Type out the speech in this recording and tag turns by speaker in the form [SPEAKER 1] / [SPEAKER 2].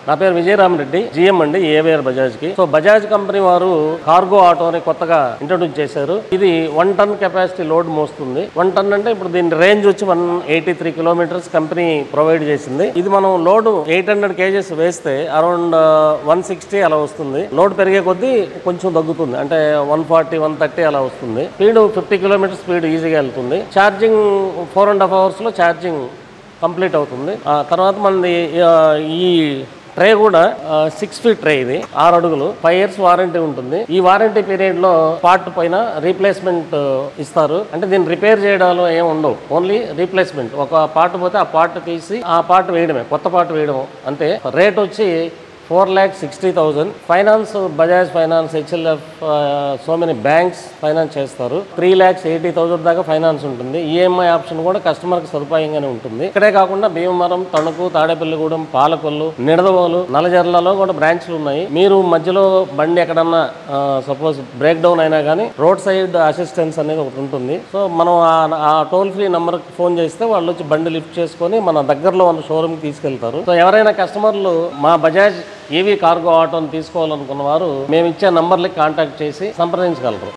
[SPEAKER 1] నా పేరు విజయరామరెడ్డి, జిఎం అండి ఏవిఆర్ బజాజ్ కి. సో బజాజ్ కంపెనీ వారు కార్గో ఆటోని కొత్తగా ఇంట్రొడ్యూస్ చేశారు. ఇది 1 టన్ కెపాసిటీ లోడ్ మోస్తుంది. 1 టన్ అంటే ఇప్పుడు దీని రేంజ్ వచ్చి 183 కిలోమీటర్స్ కంపెనీ ప్రొవైడ్ చేసింది. ఇది మనం లోడ్ 800 కేజెస్ వేస్తే అరౌండ్ 160 అలా వస్తుంది. లోడ్ పెరిగే కొద్దీ కొంచెం తగ్గుతుంది, అంటే 140, 130 అలా వస్తుంది. స్పీడ్ 50 కిలోమీటర్ స్పీడ్ ఈజీగా వెళ్తుంది. ఛార్జింగ్ 4.5 hours లో ఛార్జింగ్ కంప్లీట్ అవుతుంది. తర్వాత మనది ఈ ట్రే కూడా 6 feet ట్రే, ఇది 6 అడుగులు, 5 years వారంటీ ఉంటుంది. ఈ వారంటీ పీరియడ్ లో పార్ట్ పైన రీప్లేస్మెంట్ ఇస్తారు. అంటే దీన్ని రిపేర్ చేయడాలు ఏమి ఉండవు, ఓన్లీ రీప్లేస్మెంట్. ఒక పార్ట్ పోతే ఆ పార్ట్ తీసి ఆ పార్ట్ వేయడమే, కొత్త పార్ట్ వేయడం అంతే. రేట్ వచ్చి 4,60,000. Finance Bajaj finance, HLF, so many banks finance చేస్తారు. 3,80,000 దాకా ఫైనాన్స్ ఉంటుంది. ఈఎంఐ ఆప్షన్ కూడా కస్టమర్కి సదుపాయంగానే ఉంటుంది. ఇక్కడే కాకుండా భీమవరం, తణుకు, తాడేపల్లిగూడెం, పాలకొల్లు, నిడదవోలు, నల్లజర్లలో కూడా బ్రాంచ్లు ఉన్నాయి. మీరు మధ్యలో బండి ఎక్కడన్నా సపోజ్ బ్రేక్ డౌన్ అయినా కానీ రోడ్ సైడ్ అసిస్టెన్స్ అనేది ఒకటి ఉంటుంది. సో మనం ఆ టోల్ ఫ్రీ నెంబర్కి ఫోన్ చేస్తే వాళ్ళు వచ్చి బండి లిఫ్ట్ చేసుకొని మన దగ్గరలో ఉన్న షోరూమ్కి తీసుకెళ్తారు. సో ఎవరైనా కస్టమర్లు మా బజాజ్ ఏవి కార్గో ఆటోని తీసుకోవాలనుకున్న వారు మేము ఇచ్చే నంబర్లకి కాంటాక్ట్ చేసి సంప్రదించగలరు.